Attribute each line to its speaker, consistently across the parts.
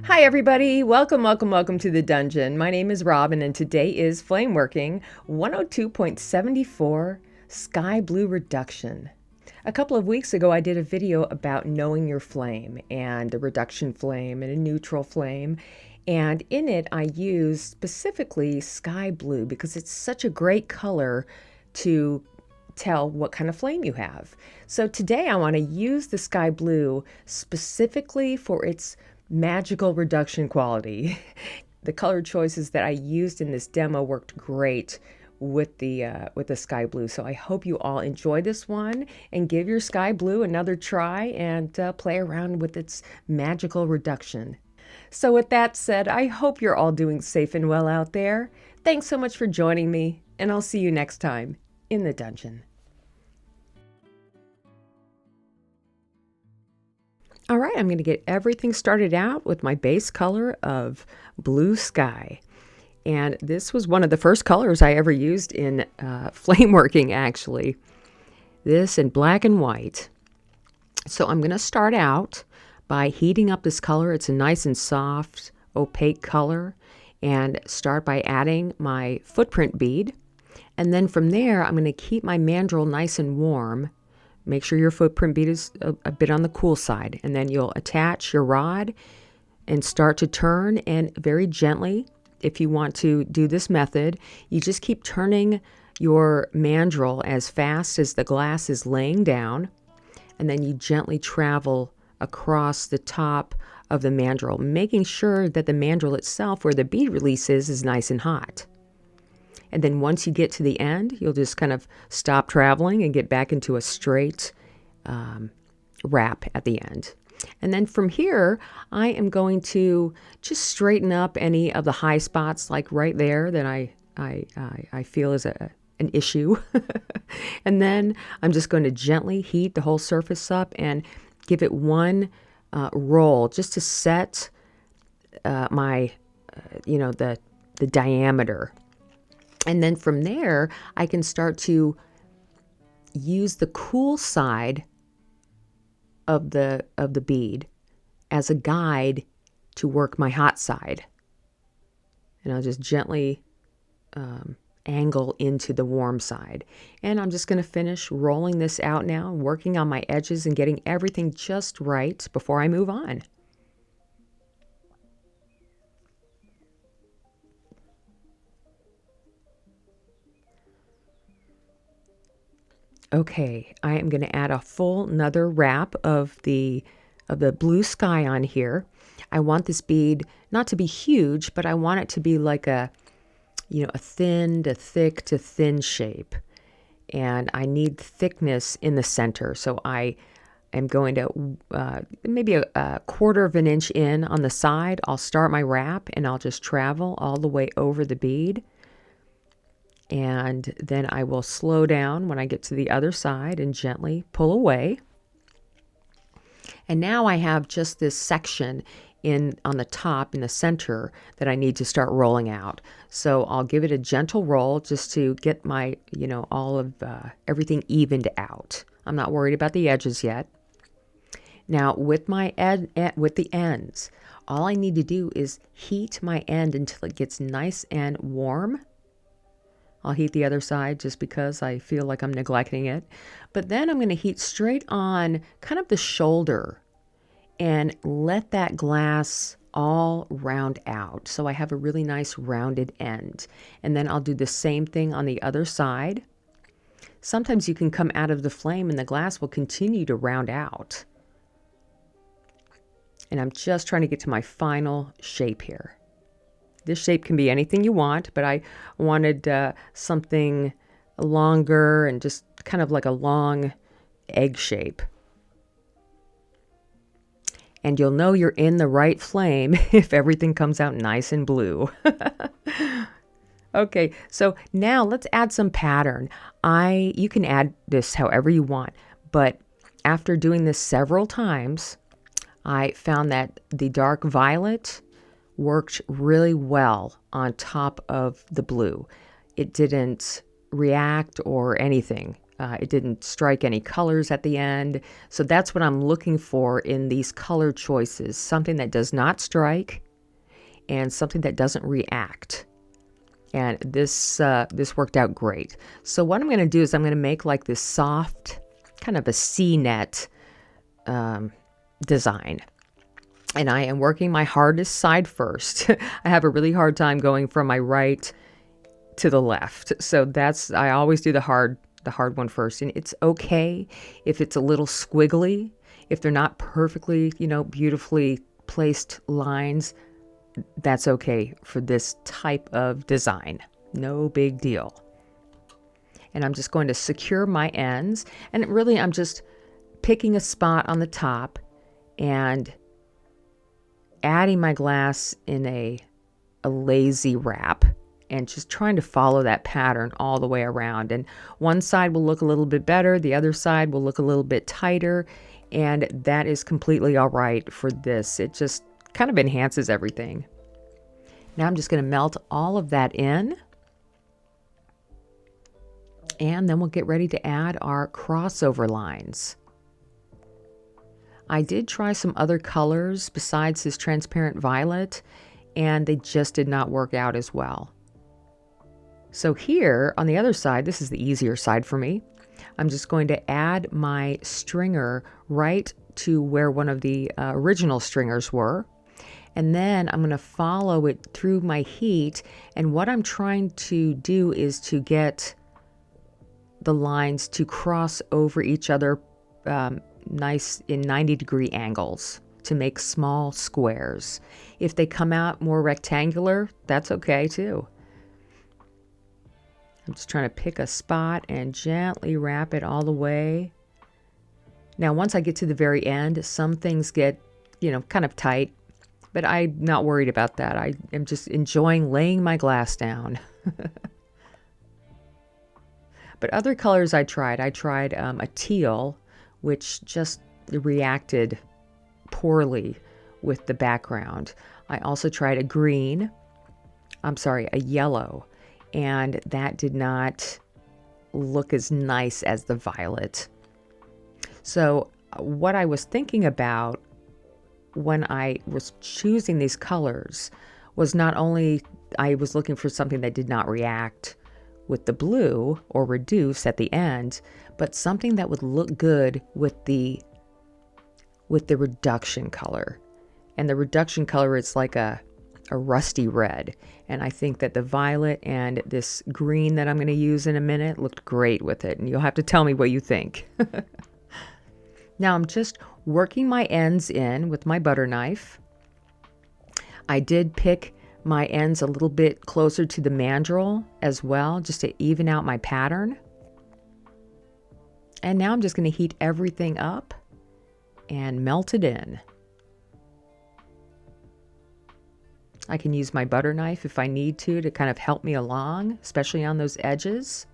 Speaker 1: Hi everybody, welcome to the dungeon. My name is Robin and today is Flameworking 102.74 Sky Blue Reduction. A couple of weeks ago I did a video about knowing your flame and a reduction flame and a neutral flame, and in it I used specifically sky blue because it's such a great color to tell what kind of flame you have. So today I want to use the sky blue specifically for its magical reduction quality. The color choices that I used in this demo worked great with the sky blue. So I hope you all enjoy this one and give your sky blue another try and play around with its magical reduction. So with that said, I hope you're all doing safe and well out there. Thanks so much for joining me, and I'll see you next time in the dungeon. All right, I'm going to get everything started out with my base color of blue sky. And this was one of the first colors I ever used in Flameworking, actually. This in black and white. So I'm going to start out by heating up this color. It's a nice and soft, opaque color. And start by adding my footprint bead. And then from there, I'm going to keep my mandrel nice and warm. Make sure your footprint bead is a bit on the cool side, and then you'll attach your rod and start to turn, and very gently, if you want to do this method, you just keep turning your mandrel as fast as the glass is laying down, and then you gently travel across the top of the mandrel, making sure that the mandrel itself, where the bead release is nice and hot. And then once you get to the end, you'll just kind of stop traveling and get back into a straight wrap at the end. And then from here, I am going to just straighten up any of the high spots, like right there, that I feel is an issue. And then I'm just going to gently heat the whole surface up and give it one roll just to set the diameter. And then from there, I can start to use the cool side of the bead as a guide to work my hot side. And I'll just gently angle into the warm side. And I'm just going to finish rolling this out now, working on my edges and getting everything just right before I move on. Okay, I am going to add a full another wrap of the blue sky on here. I want this bead not to be huge, but I want it to be like a thin to thick to thin shape. And I need thickness in the center. So I am going to maybe a quarter of an inch in on the side. I'll start my wrap and I'll just travel all the way over the bead. And then I will slow down when I get to the other side and gently pull away. And now I have just this section on the top in the center that I need to start rolling out. So I'll give it a gentle roll just to get my, all of everything evened out. I'm not worried about the edges yet. Now with with the ends, all I need to do is heat my end until it gets nice and warm. I'll heat the other side just because I feel like I'm neglecting it. But then I'm going to heat straight on kind of the shoulder and let that glass all round out. So I have a really nice rounded end. And then I'll do the same thing on the other side. Sometimes you can come out of the flame and the glass will continue to round out. And I'm just trying to get to my final shape here. This shape can be anything you want, but I wanted something longer and just kind of like a long egg shape. And you'll know you're in the right flame if everything comes out nice and blue. Okay, so now let's add some pattern. You can add this however you want, but after doing this several times, I found that the dark violet worked really well on top of the blue. It didn't react or anything. It didn't strike any colors at the end. So that's what I'm looking for in these color choices. Something that does not strike and something that doesn't react. And this worked out great. So what I'm going to do is I'm going to make like this soft, kind of a C-net design. And I am working my hardest side first. I have a really hard time going from my right to the left. So I always do the hard one first. And it's okay if it's a little squiggly, if they're not perfectly, beautifully placed lines. That's okay for this type of design. No big deal. And I'm just going to secure my ends. And really, I'm just picking a spot on the top and adding my glass in a lazy wrap and just trying to follow that pattern all the way around. And one side will look a little bit better. The other side will look a little bit tighter. And that is completely all right for this. It just kind of enhances everything. Now I'm just going to melt all of that in. And then we'll get ready to add our crossover lines. I did try some other colors besides this transparent violet, and they just did not work out as well. So here on the other side, this is the easier side for me. I'm just going to add my stringer right to where one of the original stringers were. And then I'm going to follow it through my heat. And what I'm trying to do is to get the lines to cross over each other nice in 90-degree angles to make small squares. If they come out more rectangular, that's okay too. I'm just trying to pick a spot and gently wrap it all the way. Now, once I get to the very end, some things get, kind of tight, but I'm not worried about that. I am just enjoying laying my glass down. But other colors I tried a teal, which just reacted poorly with the background. I also tried a yellow, and that did not look as nice as the violet. So what I was thinking about when I was choosing these colors was not only I was looking for something that did not react with the blue or reduce at the end, but something that would look good with the reduction color. And the reduction color is like a rusty red. And I think that the violet and this green that I'm going to use in a minute looked great with it. And you'll have to tell me what you think. Now I'm just working my ends in with my butter knife. I did pick my ends a little bit closer to the mandrel as well, just to even out my pattern. And now I'm just going to heat everything up and melt it in. I can use my butter knife if I need to kind of help me along, especially on those edges.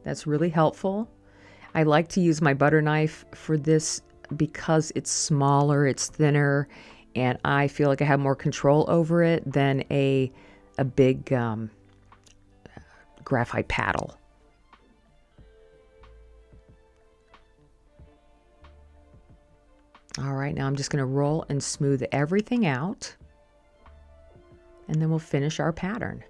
Speaker 1: That's really helpful. I like to use my butter knife for this because it's smaller, it's thinner, and I feel like I have more control over it than a big graphite paddle. All right, now I'm just going to roll and smooth everything out, and then we'll finish our pattern.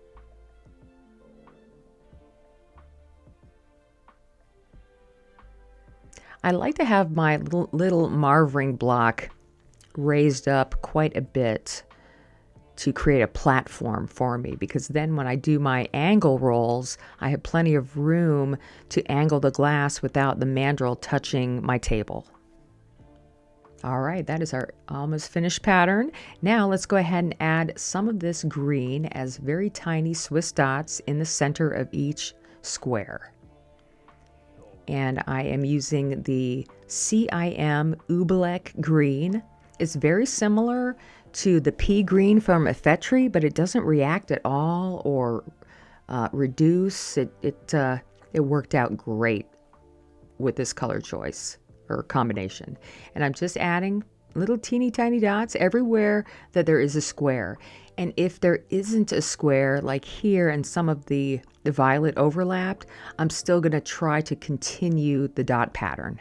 Speaker 1: I like to have my little marving block raised up quite a bit to create a platform for me, because then when I do my angle rolls, I have plenty of room to angle the glass without the mandrel touching my table. All right, that is our almost finished pattern. Now let's go ahead and add some of this green as very tiny Swiss dots in the center of each square. And I am using the CIM Oobleck green. It's very similar to the pea green from Effetri, but it doesn't react at all or reduce. It worked out great with this color choice or combination. And I'm just adding little teeny tiny dots everywhere that there is a square. And if there isn't a square, like here and some of the violet overlapped, I'm still going to try to continue the dot pattern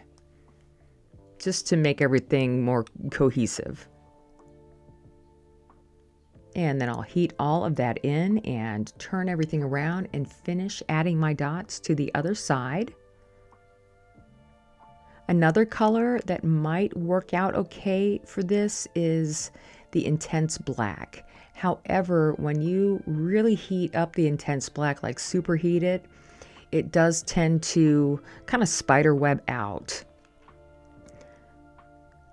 Speaker 1: just to make everything more cohesive. And then I'll heat all of that in and turn everything around and finish adding my dots to the other side. Another color that might work out okay for this is the intense black. However, when you really heat up the intense black, like superheat it, it does tend to kind of spider web out.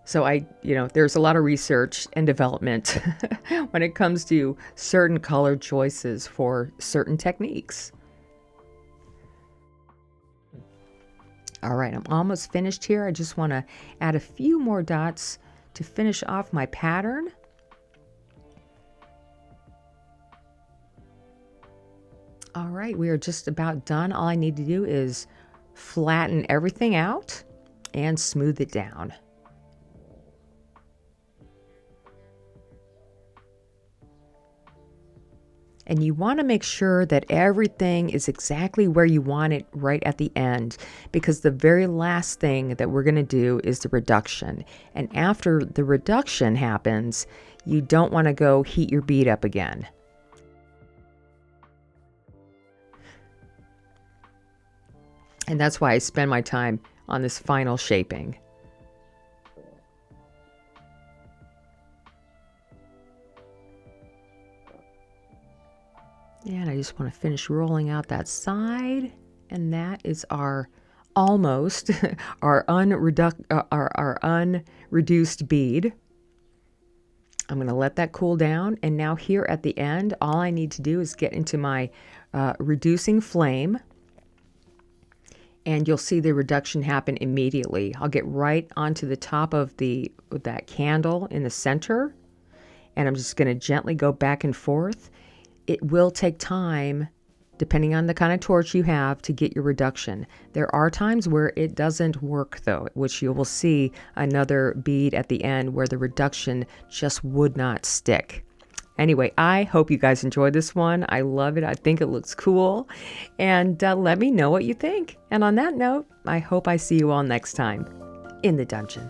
Speaker 1: So there's a lot of research and development when it comes to certain color choices for certain techniques. All right, I'm almost finished here. I just want to add a few more dots to finish off my pattern. All right, we are just about done. All I need to do is flatten everything out and smooth it down. And you want to make sure that everything is exactly where you want it right at the end, because the very last thing that we're going to do is the reduction. And after the reduction happens, you don't want to go heat your bead up again. And that's why I spend my time on this final shaping. And I just want to finish rolling out that side. And that is our almost, our unreduced bead. I'm going to let that cool down. And now here at the end, all I need to do is get into my reducing flame. And you'll see the reduction happen immediately. I'll get right onto the top of that candle in the center. And I'm just going to gently go back and forth. It will take time, depending on the kind of torch you have, to get your reduction. There are times where it doesn't work though, which you will see another bead at the end where the reduction just would not stick. Anyway, I hope you guys enjoyed this one. I love it. I think it looks cool. And let me know what you think. And on that note, I hope I see you all next time in the dungeon.